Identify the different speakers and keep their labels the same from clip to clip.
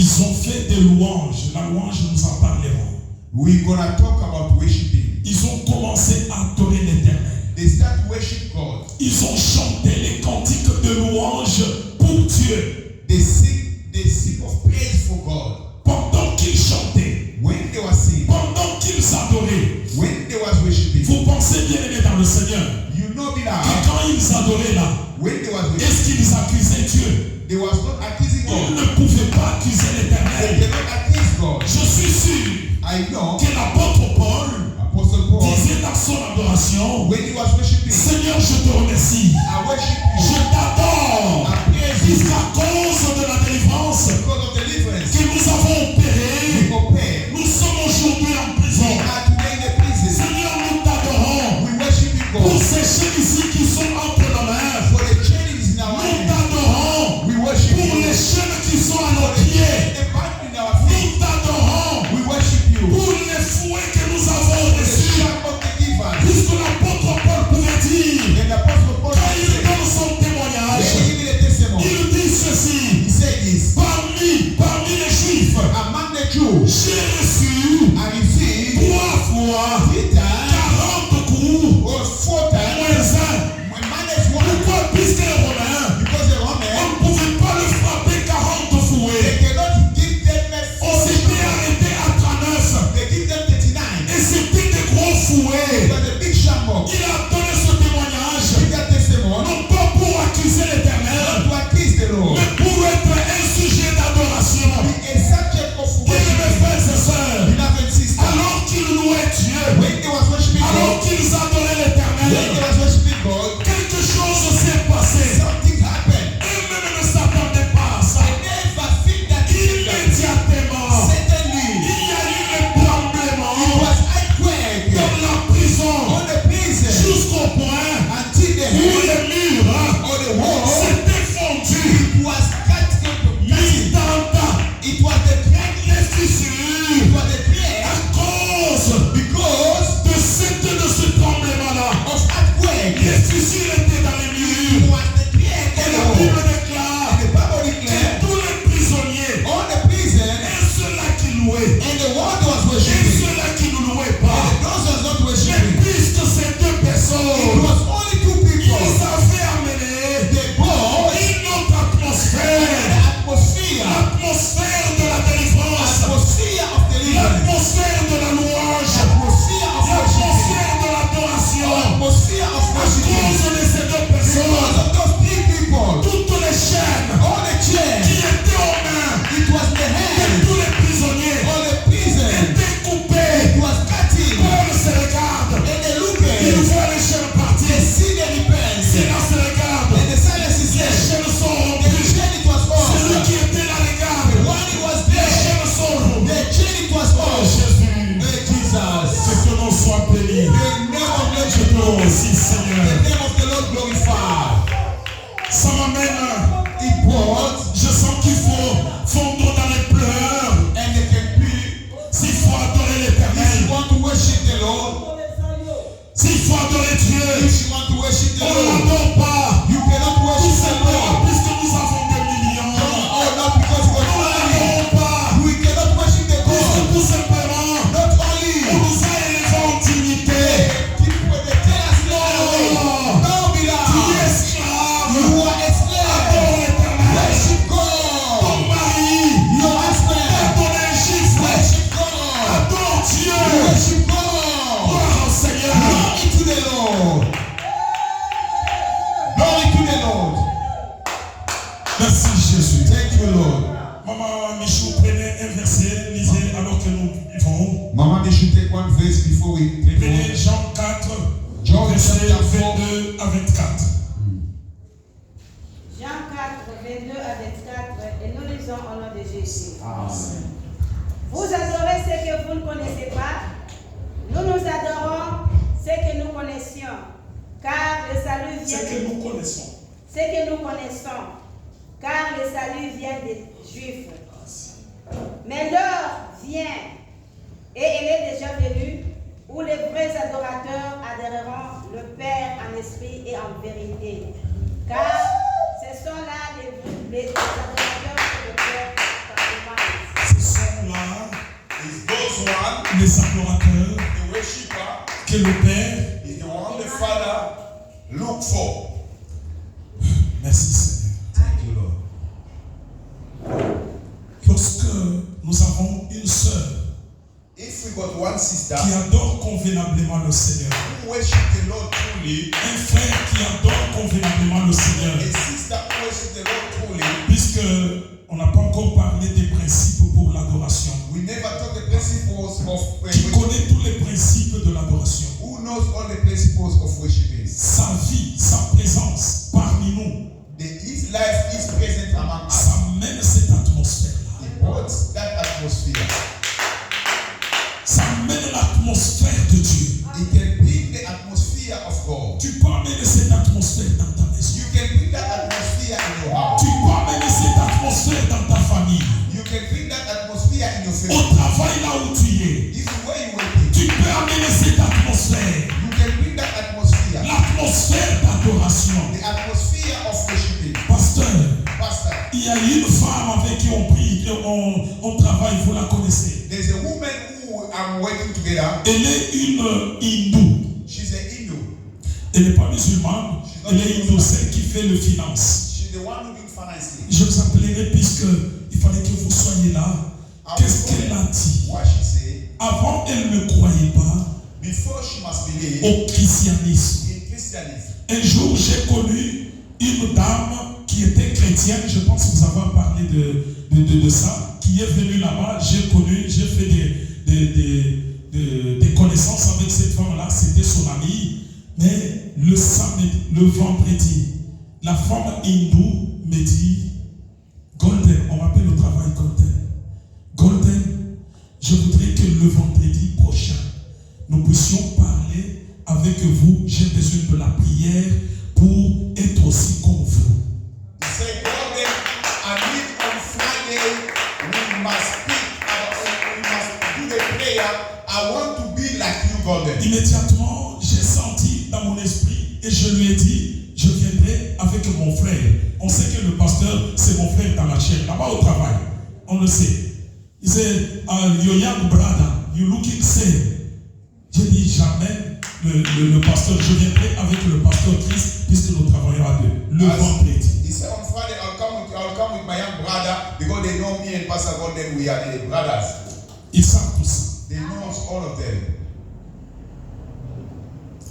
Speaker 1: Ils ont fait des louanges. La louange, nous en parlerons.
Speaker 2: We're gonna talk about worshiping.
Speaker 1: Ils ont commencé à adorer l'Éternel.
Speaker 2: They start to worship God.
Speaker 1: Ils ont chanté les cantiques de louange pour Dieu.
Speaker 2: They sing of praise for God.
Speaker 1: Pendant qu'ils chantaient,
Speaker 2: When they were singing,
Speaker 1: pendant qu'ils adoraient,
Speaker 2: when they was worshiping,
Speaker 1: vous pensez bien aimé dans le Seigneur,
Speaker 2: you know
Speaker 1: que
Speaker 2: that
Speaker 1: quand ils adoraient là,
Speaker 2: when they was worshiping,
Speaker 1: est-ce qu'ils accusaient Dieu?
Speaker 2: they was not accusing
Speaker 1: Ils
Speaker 2: God.
Speaker 1: ne pouvaient pas accuser
Speaker 2: They
Speaker 1: l'Éternel.
Speaker 2: cannot accuse God.
Speaker 1: Je suis sûr
Speaker 2: I know
Speaker 1: que l'apôtre Paul
Speaker 2: Apostle Paul,
Speaker 1: disait dans son adoration,
Speaker 2: when he was worshiping,
Speaker 1: Seigneur, je te remercie.
Speaker 2: I worship
Speaker 1: Je
Speaker 2: you.
Speaker 1: t'adore.
Speaker 2: I praise you
Speaker 1: Puisqu'à cause de la délivrance
Speaker 2: because of deliverance.
Speaker 1: que nous avons opérée,
Speaker 2: We compare.
Speaker 1: nous sommes aujourd'hui en
Speaker 2: We
Speaker 1: prison.
Speaker 2: are today in the prison.
Speaker 1: Seigneur, nous t'adorons.
Speaker 2: We worship you,
Speaker 1: Pour
Speaker 2: God.
Speaker 1: ces chaînes ici qui sont entre nos mains,
Speaker 2: For the chains in our
Speaker 1: nous
Speaker 2: hands,
Speaker 1: t'adorons.
Speaker 2: we worship
Speaker 1: Pour
Speaker 2: you.
Speaker 1: les chaînes qui sont à nos
Speaker 2: For the chains
Speaker 1: pieds,
Speaker 2: that bind in our feet,
Speaker 1: nous t'adorons.
Speaker 2: we worship you.
Speaker 1: Pour les fouets que nous avons
Speaker 2: For the
Speaker 1: reçus,
Speaker 2: strap of the givers.
Speaker 1: puisque l'apôtre Paul pouvait dire,
Speaker 2: And the Apostle Paul
Speaker 1: quand il
Speaker 2: said,
Speaker 1: donne son
Speaker 2: when
Speaker 1: témoignage,
Speaker 2: he gave the testimony,
Speaker 1: il dit ceci:
Speaker 2: he said this,
Speaker 1: parmi les Juifs,
Speaker 2: among the Jews,
Speaker 1: j'ai reçu
Speaker 2: I received
Speaker 1: 3 fois
Speaker 2: 3 times
Speaker 1: 40 coups
Speaker 2: or 4 times
Speaker 1: moins 1.
Speaker 2: minus 1.
Speaker 1: Pourquoi? Puisque les Romains,
Speaker 2: Because the
Speaker 1: on
Speaker 2: Romans,
Speaker 1: ne pouvait pas le frapper 40 fouets.
Speaker 2: they cannot give them
Speaker 1: On s'était
Speaker 2: a
Speaker 1: arrêté à 39.
Speaker 2: They give them 39.
Speaker 1: Et c'était des gros
Speaker 2: It
Speaker 1: fouets.
Speaker 2: was a big shamble.
Speaker 1: Il a donné ce témoignage,
Speaker 2: Give that testimony,
Speaker 1: non pas pour accuser l'Éternel,
Speaker 2: not to accuse the Lord.
Speaker 1: mais pour être un sujet d'adoration.
Speaker 2: Be a subject of
Speaker 1: Bien mes
Speaker 2: worship.
Speaker 1: frères et sœurs,
Speaker 2: Beloved sister,
Speaker 1: alors qu'ils louaient Dieu,
Speaker 2: when they was worshiping
Speaker 1: alors
Speaker 2: God,
Speaker 1: qu'ils adoraient
Speaker 2: when they
Speaker 1: l'Éternel,
Speaker 2: was worshiping God,
Speaker 1: quelque chose s'est passé.
Speaker 2: something happened.
Speaker 1: Eux-mêmes ne s'attendaient pas à ça.
Speaker 2: I never feel that
Speaker 1: Immédiatement,
Speaker 2: suddenly
Speaker 1: il y a eu un
Speaker 2: it
Speaker 1: tremblement
Speaker 2: was earthquake
Speaker 1: dans la prison
Speaker 2: on the prison
Speaker 1: jusqu'au point
Speaker 2: until the
Speaker 1: où
Speaker 2: head
Speaker 1: les murs
Speaker 2: or the wall
Speaker 1: s'étaient fondus.
Speaker 2: it was cut into pieces.
Speaker 1: Mi-tanta,
Speaker 2: It was the crack,
Speaker 1: les
Speaker 2: it
Speaker 1: fissures,
Speaker 2: was the crack
Speaker 1: à cause
Speaker 2: because
Speaker 1: de ce tremblement-là.
Speaker 2: of earthquake.
Speaker 1: Les fissures étaient dans les
Speaker 2: It
Speaker 1: murs.
Speaker 2: was the crack
Speaker 1: Et
Speaker 2: on the
Speaker 1: la
Speaker 2: wall.
Speaker 1: Bible déclare
Speaker 2: And the Bible
Speaker 1: que
Speaker 2: declared
Speaker 1: tous les prisonniers,
Speaker 2: all the prison
Speaker 1: et ceux-là qui louaient,
Speaker 2: and the one that was
Speaker 1: et
Speaker 2: worshiping
Speaker 1: ceux-là qui ne louaient pas,
Speaker 2: and those that was not
Speaker 1: mais
Speaker 2: worshiping.
Speaker 1: puisque ces deux
Speaker 2: It
Speaker 1: personnes,
Speaker 2: was only 2
Speaker 1: ils
Speaker 2: people.
Speaker 1: avaient amené
Speaker 2: They brought
Speaker 1: une autre atmosphère,
Speaker 2: the atmosphere
Speaker 1: l'atmosphère de la délivrance,
Speaker 2: atmosphere of deliverance,
Speaker 1: l'atmosphère de la louange,
Speaker 2: atmosphere of worship,
Speaker 1: l'atmosphère de l'adoration.
Speaker 2: atmosphere of
Speaker 1: À
Speaker 2: worship.
Speaker 1: cause de ces deux
Speaker 2: Because
Speaker 1: personnes,
Speaker 2: of those 3 people,
Speaker 1: toutes les chaînes
Speaker 2: all the chains,
Speaker 1: qui étaient aux mains
Speaker 2: it was the
Speaker 1: de
Speaker 2: hand,
Speaker 1: tous les prisonniers
Speaker 2: all the prison,
Speaker 1: étaient coupées.
Speaker 2: it was cutting,
Speaker 1: Paul se regarde,
Speaker 2: and they look
Speaker 1: il
Speaker 2: at,
Speaker 1: voit les chaînes
Speaker 2: they
Speaker 1: partir.
Speaker 2: see the repent,
Speaker 1: Silas se regarde,
Speaker 2: and the silence is
Speaker 1: les
Speaker 2: there.
Speaker 1: chaînes sont
Speaker 2: The
Speaker 1: rompues.
Speaker 2: chain it was
Speaker 1: Celui
Speaker 2: off.
Speaker 1: qui était là regarde,
Speaker 2: While it was
Speaker 1: les
Speaker 2: there,
Speaker 1: chaînes sont rompues.
Speaker 2: the chain it was
Speaker 1: Oh
Speaker 2: off.
Speaker 1: Jésus,
Speaker 2: Hey, Jesus.
Speaker 1: que ton nom soit béni.
Speaker 2: The name of the
Speaker 1: Je te
Speaker 2: Lord,
Speaker 1: remercie Seigneur.
Speaker 2: the name of the Lord glorified.
Speaker 1: Ça m'amène,
Speaker 2: It brought,
Speaker 1: je sens qu'il faut fondre dans les pleurs.
Speaker 2: and they can be,
Speaker 1: S'il faut adorer
Speaker 2: if you
Speaker 1: l'Éternel,
Speaker 2: want to worship the Lord,
Speaker 1: s'il faut adorer Dieu,
Speaker 2: if you want to worship the
Speaker 1: on
Speaker 2: Lord,
Speaker 1: n'adore pas
Speaker 2: you cannot
Speaker 1: tout
Speaker 2: worship the
Speaker 1: simplement
Speaker 2: Lord.
Speaker 1: puisque nous avons des millions.
Speaker 2: Oh, not because you
Speaker 1: On
Speaker 2: are only.
Speaker 1: n'adore pas
Speaker 2: We cannot worship the
Speaker 1: puisque
Speaker 2: God.
Speaker 1: tout simplement
Speaker 2: Not
Speaker 1: on
Speaker 2: only.
Speaker 1: nous a élevés en dignité.
Speaker 2: People, they tell us no. No,
Speaker 1: Tu es
Speaker 2: beloved.
Speaker 1: esclave.
Speaker 2: You are a slave.
Speaker 1: Adore l'Éternel.
Speaker 2: Worship
Speaker 1: Ton
Speaker 2: God.
Speaker 1: mari,
Speaker 2: Your husband.
Speaker 1: adore un chiffre.
Speaker 2: Worship God.
Speaker 1: Adore Dieu.
Speaker 2: Worship God.
Speaker 1: Gloire au Seigneur.
Speaker 2: Glory to the Lord. Glory to the Lord.
Speaker 1: Merci Jésus.
Speaker 2: Thank you, Lord.
Speaker 1: Maman Michou, prenez un verset, lisez alors que nous vivons.
Speaker 2: Mama, they should take one verse before we take
Speaker 1: Prenez
Speaker 2: on.
Speaker 1: Jean 4,
Speaker 2: John
Speaker 1: verset
Speaker 2: chapter 4.
Speaker 1: 22 à 24.
Speaker 3: Jean 4, 22 à 24, et nous lisons au nom de Jésus.
Speaker 2: Amen.
Speaker 3: Vous adorez ce que vous ne connaissez pas. Nous adorons ce que nous connaissions, car le salut vient
Speaker 1: C'est que nous connaissons.
Speaker 3: ce que nous connaissons, car le salut vient des Juifs. Mais l'heure vient, et elle est déjà venue, où les vrais adorateurs adoreront le Père en esprit et en vérité. Car ce sont là les adorateurs que le Père par
Speaker 1: les adorateurs
Speaker 2: The worshiper
Speaker 1: que le Père.
Speaker 2: is the one the Father look for.
Speaker 1: Merci Seigneur.
Speaker 2: Thank you, Lord.
Speaker 1: Lorsque nous avons une sœur
Speaker 2: If we got one sister
Speaker 1: qui adore convenablement le Seigneur,
Speaker 2: who worship the Lord truly,
Speaker 1: un frère qui adore convenablement le Seigneur,
Speaker 2: a sister who worship the Lord truly,
Speaker 1: puisque on n'a pas encore parlé des principes pour l'adoration.
Speaker 2: we never talk the principles of
Speaker 1: Qui
Speaker 2: worship.
Speaker 1: connaît tous les principes de l'adoration?
Speaker 2: Who knows all the principles of worshiping?
Speaker 1: Sa vie, sa présence parmi nous,
Speaker 2: His life is present among us.
Speaker 1: ça mène cette atmosphère-là.
Speaker 2: He brought that atmosphere.
Speaker 1: Ça mène l'atmosphère de Dieu.
Speaker 2: He can bring the atmosphere of God.
Speaker 1: Tu peux amener cette atmosphère dans ta maison.
Speaker 2: You can bring that atmosphere in your house.
Speaker 1: Tu peux amener cette atmosphère dans ta famille.
Speaker 2: You can bring that atmosphere in your
Speaker 1: Au
Speaker 2: family.
Speaker 1: travail là où tu es.
Speaker 2: If where you working,
Speaker 1: Tu peux amener cette atmosphère.
Speaker 2: you can bring that atmosphere.
Speaker 1: L'atmosphère d'adoration.
Speaker 2: The atmosphere of worshiping.
Speaker 1: Pasteur,
Speaker 2: Pastor,
Speaker 1: il y a une femme avec qui on prie, on travaille, vous la connaissez.
Speaker 2: there's a woman who I'm working together.
Speaker 1: Elle est une hindoue.
Speaker 2: She's a Hindu.
Speaker 1: Elle n'est pas musulmane. Elle est hindoue, celle qui fait le finance.
Speaker 2: She's the one who doing financing.
Speaker 1: Je vous appellerai puisque il fallait que vous soyez là. Qu'est-ce qu'elle a dit?
Speaker 2: What she said,
Speaker 1: Avant, elle ne croyait pas
Speaker 2: before she must believe
Speaker 1: au christianisme.
Speaker 2: in Christianism.
Speaker 1: Un jour, j'ai connu une dame qui était chrétienne. Je pense que vous avez parlé de ça. Qui est venue là-bas. J'ai connu, j'ai fait des connaissances avec cette femme-là. C'était son amie. Mais le vendredi, la femme hindoue me dit, Golden, on m'appelle au travail Golden. Golden, je voudrais que le vendredi prochain, nous puissions parler avec vous. J'ai besoin de la prière pour être aussi comme vous.
Speaker 2: He said, Golden, I mean on Friday, we must speak, we must do the prayer. I want to be like you, Golden.
Speaker 1: Immédiatement, j'ai senti dans mon esprit et je lui ai dit, je viendrai avec mon frère. On sait que le pasteur, c'est mon frère dans la chair, là-bas au travail. On le sait. Il dit, your young brother, you looking same. J'ai dit jamais le pasteur, je viendrai avec le pasteur Christ puisque nous travaillons à deux. Le vendredi.
Speaker 2: He said on Friday, I'll come with my young brother because they know me and Pastor Golden, we are the brothers.
Speaker 1: Ils savent tout ça.
Speaker 2: They know all of them.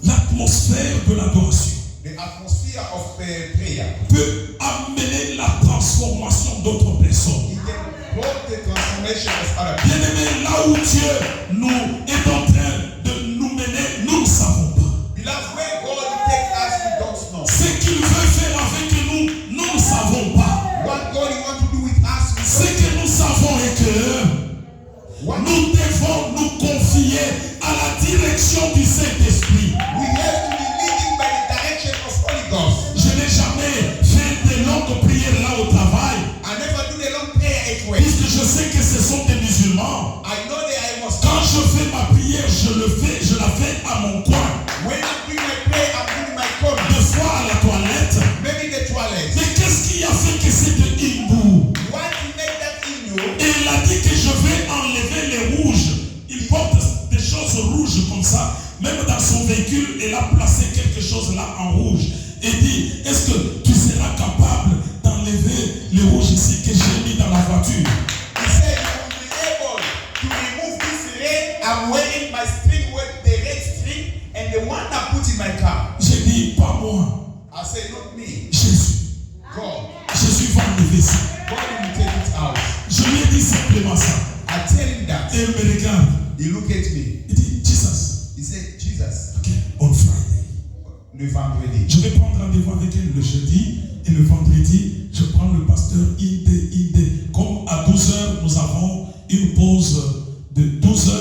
Speaker 1: L'atmosphère de l'adoration
Speaker 2: The atmosphere of prayer.
Speaker 1: peut amener la transformation d'autres personnes.
Speaker 2: It can brought the transformation of other people.
Speaker 1: Bien-aimés, là où Dieu nous est en train de nous mener, nous ne savons pas.
Speaker 2: Beloved, where God takes us, we don't know.
Speaker 1: Ce qu'il veut faire avec nous, nous ne savons pas.
Speaker 2: What God wants to do with us, we
Speaker 1: Ce
Speaker 2: don't
Speaker 1: que nous savons est que
Speaker 2: know.
Speaker 1: nous devons nous confier à la direction du Saint-Esprit.
Speaker 2: We have to be leading by the direction of Holy Ghost.
Speaker 1: Je n'ai jamais fait de longues prières là au travail,
Speaker 2: I never do the long prayer at work.
Speaker 1: puisque je sais que ce sont des musulmans.
Speaker 2: I know that I must.
Speaker 1: Quand je fais ma prière, je la fais à mon coin.
Speaker 2: When I'm doing my prayer, I'm doing my corner.
Speaker 1: Des fois à la toilette.
Speaker 2: Maybe the toilet.
Speaker 1: Mais qu'est-ce qui a fait que c'est de hindou?
Speaker 2: Why to make that in you?
Speaker 1: Et il a dit que je vais enlever les rouges. Il porte des choses rouges comme ça. Même dans son véhicule, il a placé quelque chose là en rouge. Et dit, est-ce que tu seras capable d'enlever les rouges ici que j'ai mis dans la voiture?
Speaker 2: He said you will be able to remove this red. I'm wearing my string with the red string and the one I put in my car.
Speaker 1: J'ai dit, pas moi.
Speaker 2: I said, not me.
Speaker 1: Jésus.
Speaker 2: God.
Speaker 1: Jésus va enlever ça.
Speaker 2: God will take it out.
Speaker 1: Je lui ai dit simplement ça.
Speaker 2: I tell him that.
Speaker 1: Et il me regarde.
Speaker 2: He looked at me.
Speaker 1: Il dit, Jesus.
Speaker 2: He said, Jesus.
Speaker 1: Ok, on Friday.
Speaker 2: Le vendredi.
Speaker 1: Je vais prendre rendez-vous avec elle le jeudi et le vendredi, je prends le pasteur Inde. Comme à 12h, nous avons une pause de 12h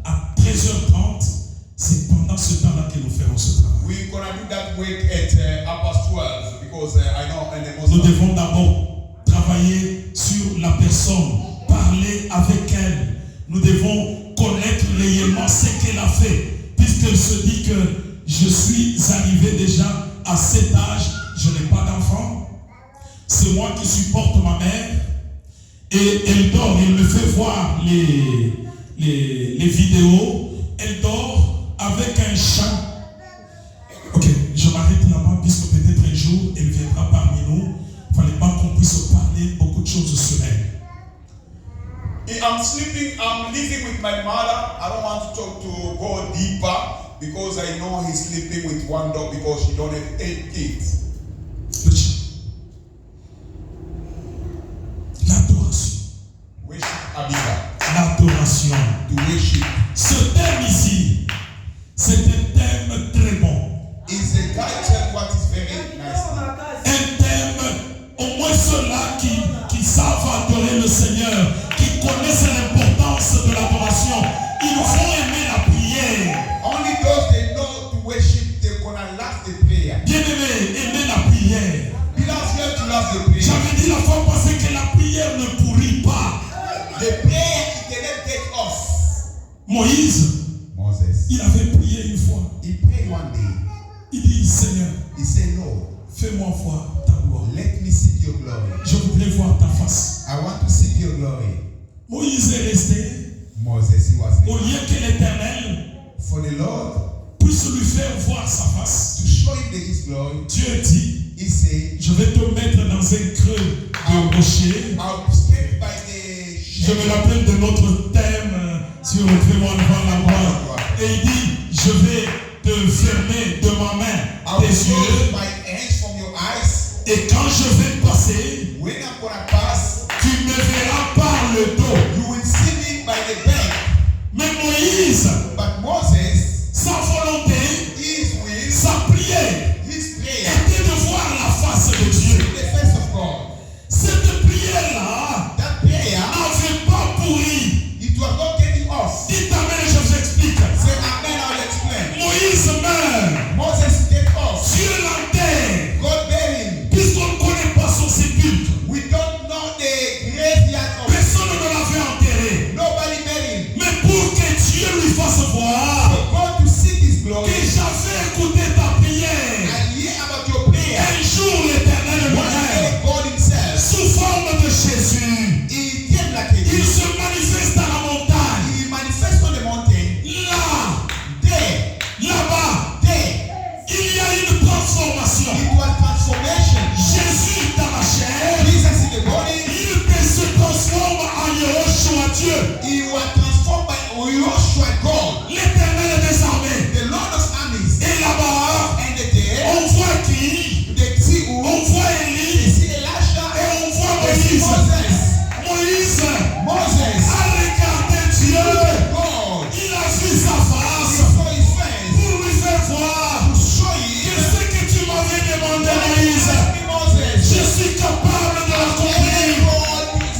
Speaker 1: à 13h30. C'est pendant ce temps-là que nous ferons ce travail.
Speaker 2: We're gonna do that work at 12 because I know and the most.
Speaker 1: Nous devons d'abord travailler sur la personne, parler avec elle. Nous devons connaître réellement ce qu'elle a fait, puisqu'elle se dit que je suis arrivé déjà à cet âge, je n'ai pas d'enfant. C'est moi qui supporte ma mère. Et elle dort, elle me fait voir les vidéos, elle dort avec un chat. Ok, je m'arrête là-bas puisque peut-être un jour elle viendra parmi nous. Il ne fallait pas qu'on puisse parler beaucoup de choses sur elle.
Speaker 2: I'm living with my mother. I don't want to go deeper because I know he's sleeping with one dog because she don't have 8 kids.
Speaker 1: L'adoration.
Speaker 2: Worship Abiba.
Speaker 1: L'adoration.
Speaker 2: To worship.
Speaker 1: Ce thème ici, c'est un thème très bon.
Speaker 2: Is a title what is very nice.
Speaker 1: Un thème, au moins ceux-là qui savent adorer le Seigneur, qui connaissent l'importance de l'adoration, ils vont aimer la prière.
Speaker 2: Only those they know to worship, they're gonna love the prayer.
Speaker 1: Bien-aimé, aimer la prière.
Speaker 2: Beloved, you have to love the prayer.
Speaker 1: J'avais dit la fois passée que la prière ne pourrit pas.
Speaker 2: The prayer it cannot get off.
Speaker 1: Moïse,
Speaker 2: Moses,
Speaker 1: il avait prié une fois.
Speaker 2: he prayed one day.
Speaker 1: Il dit, Seigneur,
Speaker 2: He said, Lord,
Speaker 1: fais-moi voir ta gloire.
Speaker 2: let me see your glory.
Speaker 1: Je voudrais voir ta face.
Speaker 2: I want to see your glory.
Speaker 1: Moïse est resté
Speaker 2: Moses, he was
Speaker 1: au lieu que l'Éternel
Speaker 2: for the Lord
Speaker 1: puisse lui faire voir sa face.
Speaker 2: to show him his glory.
Speaker 1: Dieu dit,
Speaker 2: He said,
Speaker 1: je vais te mettre dans un creux de rocher.
Speaker 2: I'll stand by the
Speaker 1: Je me rappelle de notre thème sur le fais-moi voir la gloire. Et il dit, je vais te fermer de ma main tes
Speaker 2: close
Speaker 1: yeux.
Speaker 2: my hands from your eyes.
Speaker 1: Et quand je vais passer,
Speaker 2: When I'm gonna pass,
Speaker 1: tu me verras par le dos.
Speaker 2: you will see me by the bank.
Speaker 1: Mais Moïse,
Speaker 2: But Moses,
Speaker 1: sa volonté,
Speaker 2: his will,
Speaker 1: sa prière,
Speaker 2: his prayer,
Speaker 1: était de voir la face de Dieu.
Speaker 2: the face of God.
Speaker 1: Cette prière-là
Speaker 2: That prayer,
Speaker 1: n'avait pas pourri.
Speaker 2: it was not getting off.
Speaker 1: Dites amen, je vous explique.
Speaker 2: Say amen, I'll explain.
Speaker 1: Moïse meurt.
Speaker 2: Moses get off.
Speaker 1: Dieu l'enterre.
Speaker 2: God buried him.
Speaker 1: Puisqu'on ne connaît pas son sépulcre.
Speaker 2: We don't know the graveyard of
Speaker 1: Personne ne l'avait enterré.
Speaker 2: nobody buried him.
Speaker 1: Mais pour que Dieu lui fasse voir
Speaker 2: For God to see his glory
Speaker 1: que j'avais écouté ta prière.
Speaker 2: and hear about your prayer.
Speaker 1: Un jour l'Éternel
Speaker 2: One
Speaker 1: viendra
Speaker 2: day God himself,
Speaker 1: sous forme de Jésus.
Speaker 2: he came like a
Speaker 1: Il
Speaker 2: thief.
Speaker 1: se manifeste à la montagne.
Speaker 2: He manifests on the mountain.
Speaker 1: Là,
Speaker 2: There,
Speaker 1: là-bas,
Speaker 2: there,
Speaker 1: il y a une transformation.
Speaker 2: it was transformation.
Speaker 1: Jésus dans la chair,
Speaker 2: Jesus in the body,
Speaker 1: il se transforme en Yehoshua Dieu.
Speaker 2: he was transformed by Joshua God,
Speaker 1: L'Éternel des armées.
Speaker 2: the Lord of armies.
Speaker 1: Et là-bas,
Speaker 2: And there,
Speaker 1: on voit qui?
Speaker 2: they see who?
Speaker 1: On voit
Speaker 2: They
Speaker 1: Élie
Speaker 2: see Elisha.
Speaker 1: et on voit
Speaker 2: They see
Speaker 1: Moïse.
Speaker 2: Moses.
Speaker 1: Moïse
Speaker 2: Moses,
Speaker 1: a regardé Dieu.
Speaker 2: God,
Speaker 1: Il a vu sa
Speaker 2: he
Speaker 1: face
Speaker 2: saw his face
Speaker 1: pour lui faire voir
Speaker 2: to show
Speaker 1: que
Speaker 2: you.
Speaker 1: ce que tu m'avais demandé, Moïse,
Speaker 2: Moses,
Speaker 1: je suis capable de l'accomplir,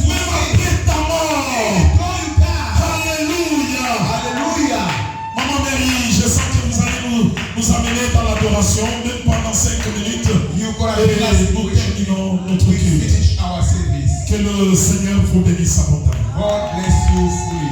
Speaker 1: même après ta mort. Alléluia.
Speaker 2: Hallelujah.
Speaker 1: Maman Mary, je sens que vous allez nous amener dans l'adoration, même pendant 5 minutes.
Speaker 2: You're gonna
Speaker 1: Et
Speaker 2: be last
Speaker 1: nous
Speaker 2: week.
Speaker 1: terminons notre
Speaker 2: We
Speaker 1: culte.
Speaker 2: finish our service.
Speaker 1: Que le Seigneur vous bénisse abondamment.
Speaker 2: God bless you fully.